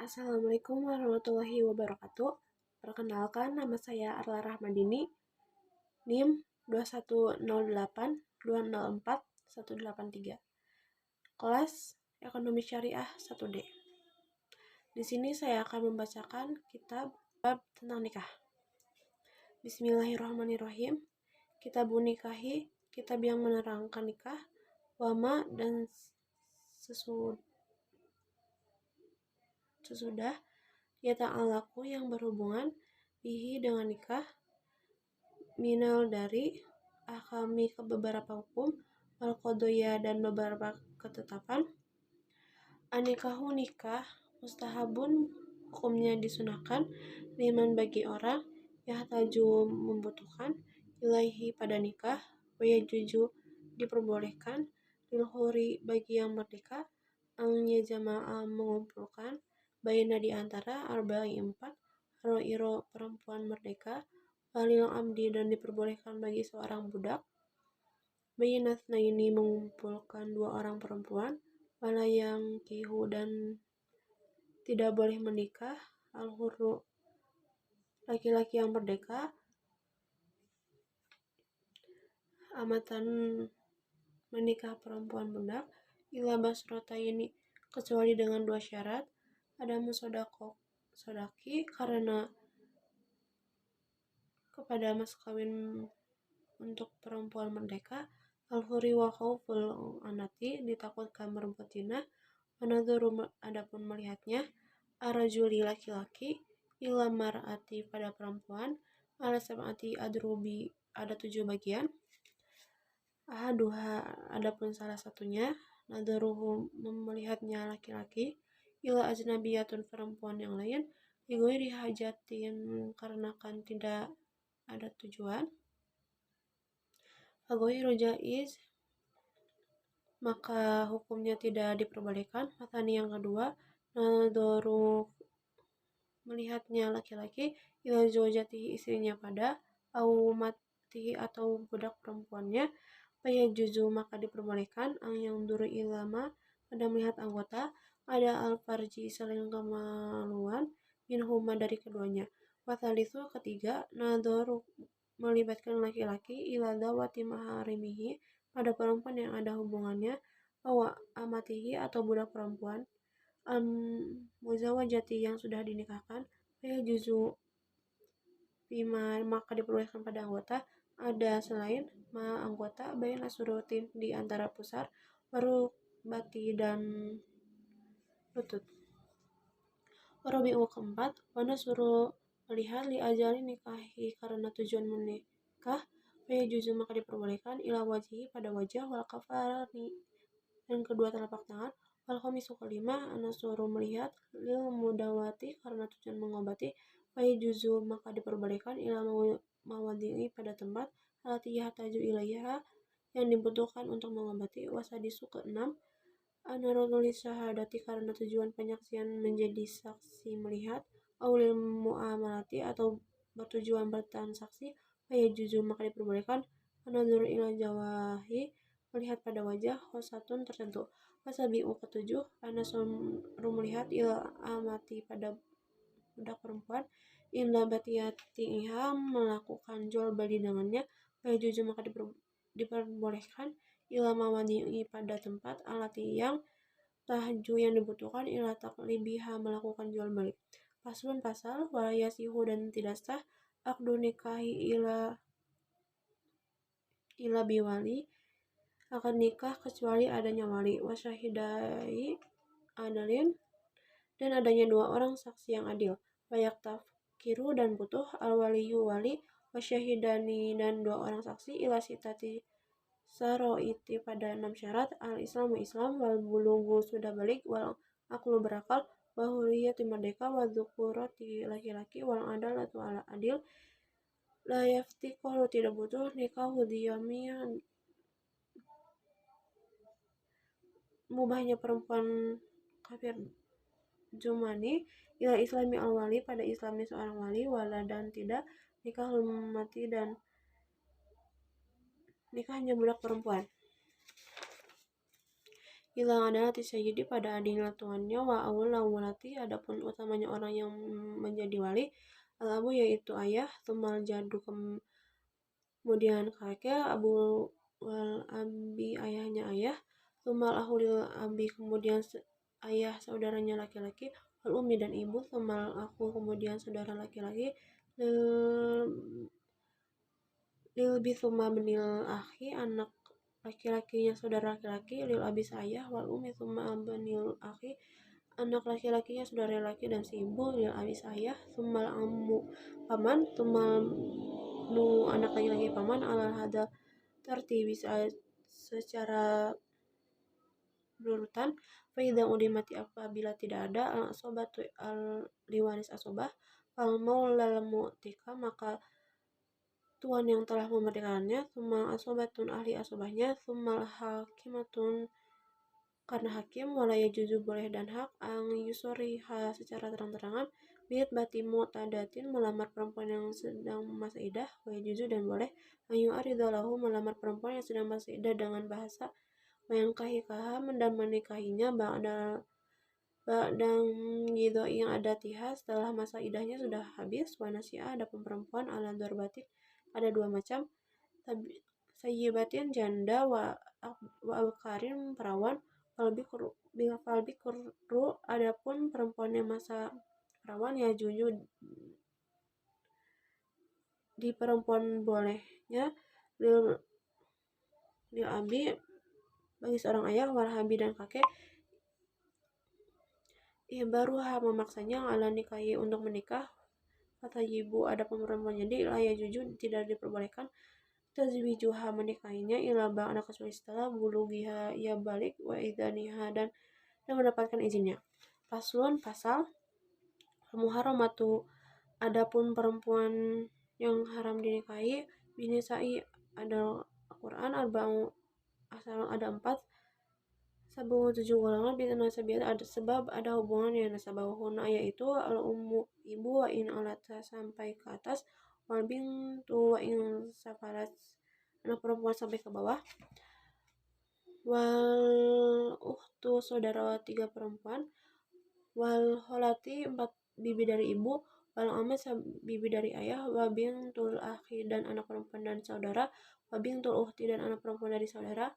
Assalamualaikum warahmatullahi wabarakatuh. Perkenalkan, nama saya Arla Rahmadini, NIM 2108204183. Kelas Ekonomi Syariah 1D. Di sini saya akan membacakan kitab bab tentang nikah. Bismillahirrahmanirrahim. Kitabun nikahi, kitab yang menerangkan nikah, wama dan sesudah ya ta'alaku yang berhubungan bihi dengan nikah, minal dari ahkami ke beberapa hukum, wal qadaya dan beberapa ketetapan. Anikahu nikah mustahabun, hukumnya disunahkan, liman bagi orang yahtaju membutuhkan, ilaihi pada nikah, wa yajuju diperbolehkan, lil huri bagi yang merdeka, ang yajama'a mengumpulkan, baina di antara arba'i 4 iro perempuan merdeka, walil amdi dan diperbolehkan bagi seorang budak, bainatna ini mengumpulkan 2 orang perempuan, wala yang kihu dan tidak boleh menikah, al hurru laki-laki yang merdeka, amatan menikah perempuan budak, ila basrotayni kecuali dengan 2 syarat, ada sodaki karena kepada mas kawin untuk perempuan merdeka, al-huri wa khauful anati ditakutkan merebut zina, wanadhuru adapun melihatnya, arajuli laki-laki, ila mar'ati pada perempuan, ala sab'ati adrubi ada 7 bagian, ahaduha adapun salah satunya, nadharuhu melihatnya laki-laki, ila ajnabiyatun perempuan yang lain, lighairi hajatin karena kan tidak ada tujuan, faghairu jaiz maka hukumnya tidak diperbolehkan. Matani yang kedua, nadharu melihatnya laki-laki, ila zawjatihi istrinya pada, au matihi atau budak perempuannya, faya juzu maka diperbolehkan, ang yang duru ilama pada melihat anggota, ada al-farji selain kemaluan, minhuma dari keduanya. Wathalithu ketiga, nadharu melibatkan laki-laki, ila dawati maharimihi pada perempuan yang ada hubungannya, awa amatihi atau budak perempuan, muzawajati yang sudah dinikahkan, faya juzu bima maka diperbolehkan pada anggota, ada selain ma anggota, bain asurutin di antara pusar, baru bati dan lutut. Warabi'u keempat, wana suruh melihat li ajali nikahi karena tujuan menikah, faya juzu maka diperbolehkan, ila wajhi pada wajah, wal kafarni dan kedua telapak tangan, wal khamisu kelima, ana suruh melihat lil mudawati karena tujuan mengobati, faya juzu maka diperbolehkan, ila mawadi'i pada tempat, alati yahtaju ilaiha yang dibutuhkan untuk mengobati. Wasadisu keenam, anarul syahadati karena tujuan penyaksian menjadi saksi melihat, aulil muamalati atau bertujuan bertransaksi, faya juzu maka diperbolehkan, anadzur ila jawahi melihat pada wajah, khosatun tertentu. Wasabi'u ketujuh, anasuruh melihat ila amati pada budak perempuan, ila batiyatiha melakukan jual beli dengannya, faya juzu maka diperbolehkan, ila mawadi'i pada tempat, alati yang tahju yang dibutuhkan, ila taklibiha melakukan jual beli. Paslun pasal, wala yasihu dan tidak sah, akdu nikahi ila biwali akan nikah kecuali adanya wali, wasyahidai adalin dan adanya 2 orang saksi yang adil, wayak tafkiru dan butuh, al waliyu wali, wasyahidani dan 2 orang saksi, ila sitati saroiti pada 6 syarat, al islamu islam, wal bulughu sudah balik, wal aklu berakal, wa hurriyati merdeka, wa dzukurati laki-laki, wal adalatu ala adil, la yaftiqoru tidak butuh, nikahu diyamian mubahnya perempuan kafir jumani, ila islami al wali pada islamnya seorang wali, wala dan tidak, nikahul mati dan nikahnya budak perempuan. Hilang adalah tisayyidi pada adanya tuannya wa awal walati adapun utamanya orang yang menjadi wali al-abu yaitu ayah, tumal jadu kemudian kakek, abu wal abi ayahnya ayah, tumal ahulil abi kemudian ayah saudaranya laki-laki, wal umi dan ibu, tumal aku kemudian saudara laki-laki, lil bisuma benil akhi anak laki-lakinya saudara laki-laki, lil abis ayah, wal umi summa benil akhi anak laki-lakinya saudara laki dan si ibu, lil abis ayah, summal ammu paman, summal nu anak laki-laki paman alal hadal bisa secara berurutan. Faida udimati apabila tidak ada al asobatu al liwanis asobah fal maulal mu'tika maka tuan yang telah memerdekakannya, sumal asobatun ahli asobahnya, sumal hakimatun karena hakim, walaya juzu boleh dan hak, ang yusoriha secara terang-terangan, biat batimu tadatin melamar perempuan yang sedang masa idah, waya juzu dan boleh, ang yu'aridalahu melamar perempuan yang sedang masa idah dengan bahasa, wayang kahikaha mendan menikahinya, Ba'dang gitu yang ada tiha setelah masa idahnya sudah habis, wanasiah ada perempuan ala dorbatin ada dua macam, sayyibatin janda wa abkarin perawan, falbikru adapun perempuan yang masa perawan ya juju di perempuan bolehnya lil abi bagi seorang ayah, walhabi dan kakek, baruha memaksanya ala nikahi untuk menikah, kata ibu ada perempuan jadi layak jujur tidak diperbolehkan tazwijuha menikahinya ila ba'da kecuali setelah bulugiha ia balik wa idaniha dan mendapatkan izinnya. Paslon pasal muharramatu adapun perempuan yang haram dinikahi binisai ada Al-Quran arba'u asal ada 4 sabung 7 golongan bin nasabiat ada sebab ada hubungan yang nasabahuna yaitu al-ummu ibu wa in alata sampai ke atas wal bintu wa in safarat anak perempuan sampai ke bawah wal ukhtu saudara 3 perempuan wal holati 4 bibi dari ibu wal amat bibi dari ayah wa bintul akhi dan anak perempuan dan saudara wa bintul ukhti dan anak perempuan dari saudara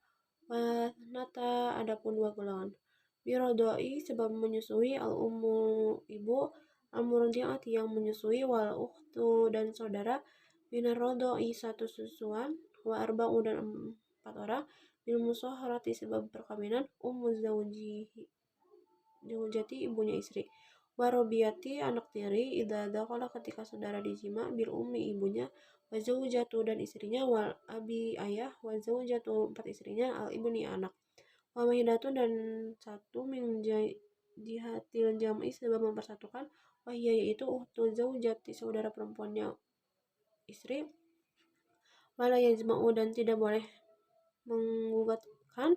wa nata adapun 2 golongan birodoi sebab menyusui al ummu ibu al murdiati yang menyusui wal ukhtu dan saudara binarodoi satu susuan wa arba'u dan 4 orang bil musaharati sebab perkawinan ummu zaujati ibunya istri warobiati anak tiri idza dakhala ketika saudara dijima bil ummi ibunya wa zaujatu dan istrinya wal abi ayah wa zaujatu 4 istrinya al ibni anak wa wahidatun dan satu min jihatil jam'i sebab mempersatukan wahia yaitu uhtu zaujati saudara perempuannya istri wala yajma'u dan tidak boleh menggugatkan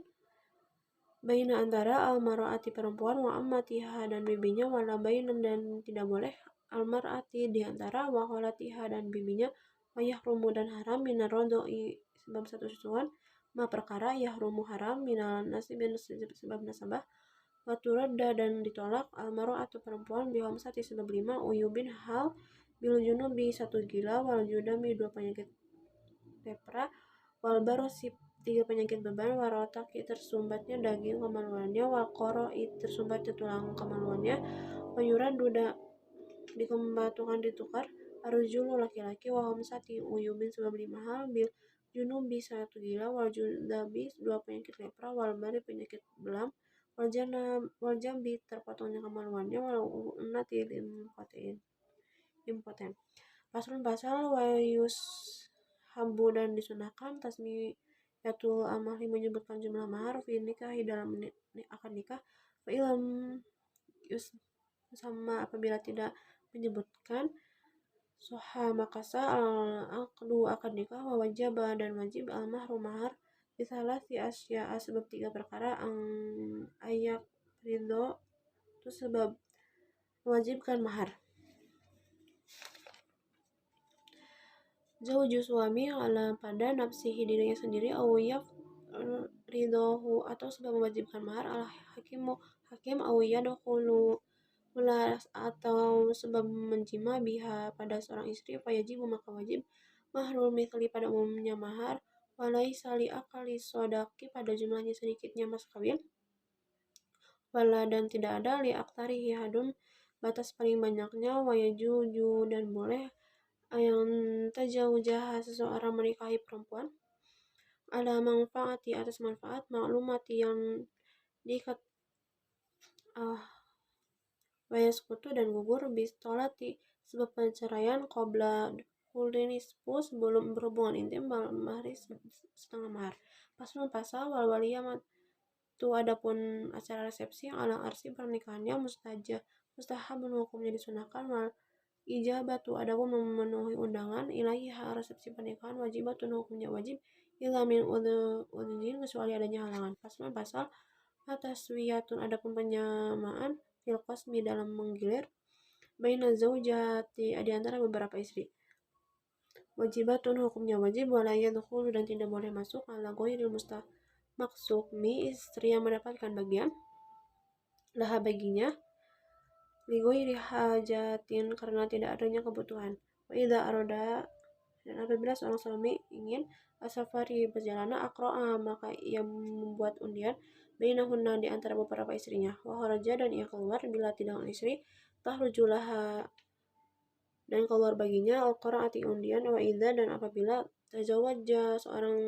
baina antara al-mar'ati perempuan wa ammatiha dan bibinya wala bainan dan tidak boleh al-mar'ati di antara wa kholatiha dan bibinya wa yahrumu dan haram minar rodoi sebab satu susuan ma perkara yahrumu haram minal nasibin sebab nasabah wa turadda dan ditolak al-mar'atu perempuan bihamsati sebab 5 uyubin hal bil junubi 1 gila wal judami 2 penyakit lepra wal barosi 3 penyakit beban warotaki tersumbatnya daging kemaluannya wal koroi tersumbatnya tulang kemaluannya wayuran duda dikembatukan ditukar arujulu laki-laki waham sati uyubin sebab 5 hal bil junubi 1 gila wal judabi 2 penyakit lepra wal bari penyakit belam wal jambi terpotongnya kemaluannya wal unati impoten paslon pasal wayus habu dan disunahkan tasmiyatul amali menyebutkan jumlah mahar fi nikahi dalam akad nikah fa ilam sama apabila tidak menyebutkan soha makasa al-aqdu akad nikah wa wajaba dan wajib al-mahru mahar bisalah si asya sebab 3 perkara ayak ridho itu sebab mewajibkan mahar zauju suami ala pada nafsihi dirinya sendiri awiyaf ridohu atau sebab mewajibkan mahar al hakim au yadkhulu ulas atau sebab menjima biha pada seorang istri fayajibu maka wajib mahrul mithli pada umumnya mahar walaisa li akali sodaki pada jumlahnya sedikitnya mas kawin wala dan tidak ada li aktarihi hadun batas paling banyaknya wayajuju dan boleh yang tajawujaha seseorang menikahi perempuan ala manfaati atas manfaat maklumati yang diikat wayaskutu dan gugur bistolati sebab perceraian qabla hulinispu sebelum berhubungan intim mahari setengah mahar. Pasal wal waliyah tu adapun acara resepsi ala arsi pernikahannya mustahabun hukumnya disunahkan wal ijabatu adapun memenuhi undangan ilaiha resepsi pernikahan wajibatun hukumnya wajib illa min udhrin kecuali adanya halangan. Pasal atas wiyatun adapun penyamaan fil qasmi dalam menggilir baina zaujati di antara beberapa istri wajibatun hukumnya wajib wala yadkhulu dan tidak boleh masuk ala ghairil maksukmi istri yang mendapatkan bagian laha baginya li ghairi hajatin karena tidak adanya kebutuhan wa idza arada dan apabila seorang suami ingin asafari perjalanan akroa maka ia membuat undian bainahunna di antara beberapa istrinya wa kharaja dan ia keluar bila tidak istri tahrujulaha dan keluar baginya al-qaraati undian wa idza dan apabila tazawwaja seorang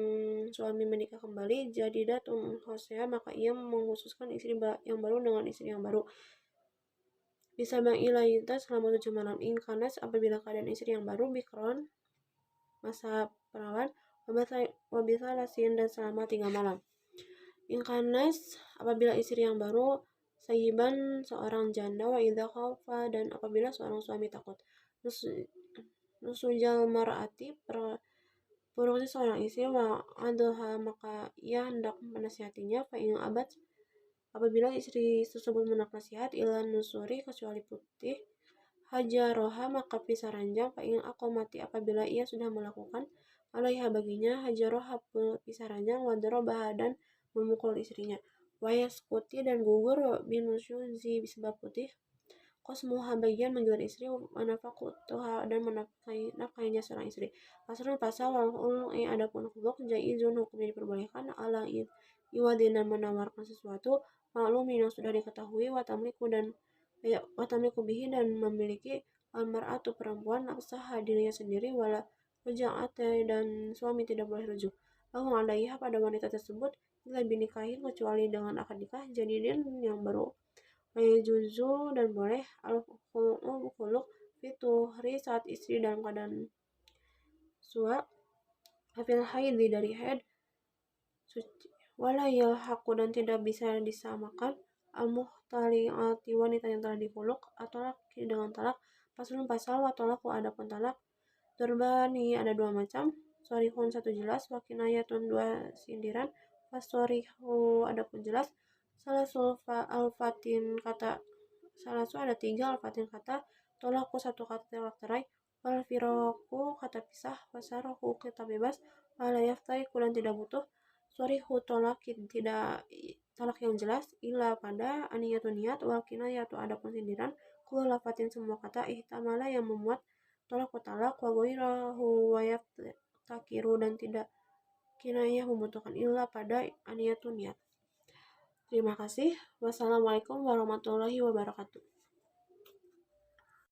suami menikah kembali jadidatun khosya maka ia mengkhususkan istri yang baru dengan istri yang baru bisa mengilayita selama 7 malam inkanas apabila keadaan istri yang baru bikron masa perawan wabisa lasin dan selama 3 malam inkanas apabila istri yang baru sayiban seorang janda wa idza khafa dan apabila seorang suami takut nusujal mar'ati perutnya seorang istri wa adha maka ia hendak menasihatinya fa in abad apabila istri tersebut menolak nasihat ilan nusuri kecuali putih hajaroha maka pisah ranjang fa in aqomati apabila ia sudah melakukan alaiha baginya hajaroha pisah ranjang wadrobaha dan memukul istrinya wayaskuti dan gugur binusyuzi sebab putih kosmuha bagian menggilir istri manafakutuha dan menafkahinya seorang istri pasal wal adapun khuluk jaizun hukumnya diperbolehkan ala iwadin dan menawarkan sesuatu maklumi yang sudah diketahui watamliku bihi dan memiliki almar'atu perempuan nafsaha dirinya sendiri wala ruja'ate dan suami tidak boleh rujuk lahum alaiha pada wanita tersebut bila binikahin kecuali dengan akad nikah jadidin yang baru juzu dan boleh al-khuluk fituhri saat istri dalam keadaan sua hafil haidhi dari haid suci wala yalhaqu dan tidak bisa disamakan al-muhtali'ati wanita yang telah dikhuluk atau laki dengan talak pasal wa talaku adapun talak Durbani ada 2 macam sorihun 1 jelas wakinayatun 2 sindiran fasorihu adapun jelas salasul alfatin kata salasu ada 3 alfatin kata tolaku 1 kata tolak terai wal firaku kata pisah wasarohu kata bebas wala yaftariku dan tidak butuh sorihu tolakin tidak talak yang jelas illa pada aniyatun niat wal kinayatu adapun sindiran kullu lafatin semua kata ihtamala yang memuat tolak talak wa ghairahu wa yaftakiru dan tidak kinayah membutuhkan illa pada aniyatun niat. Terima kasih. Wassalamualaikum warahmatullahi wabarakatuh.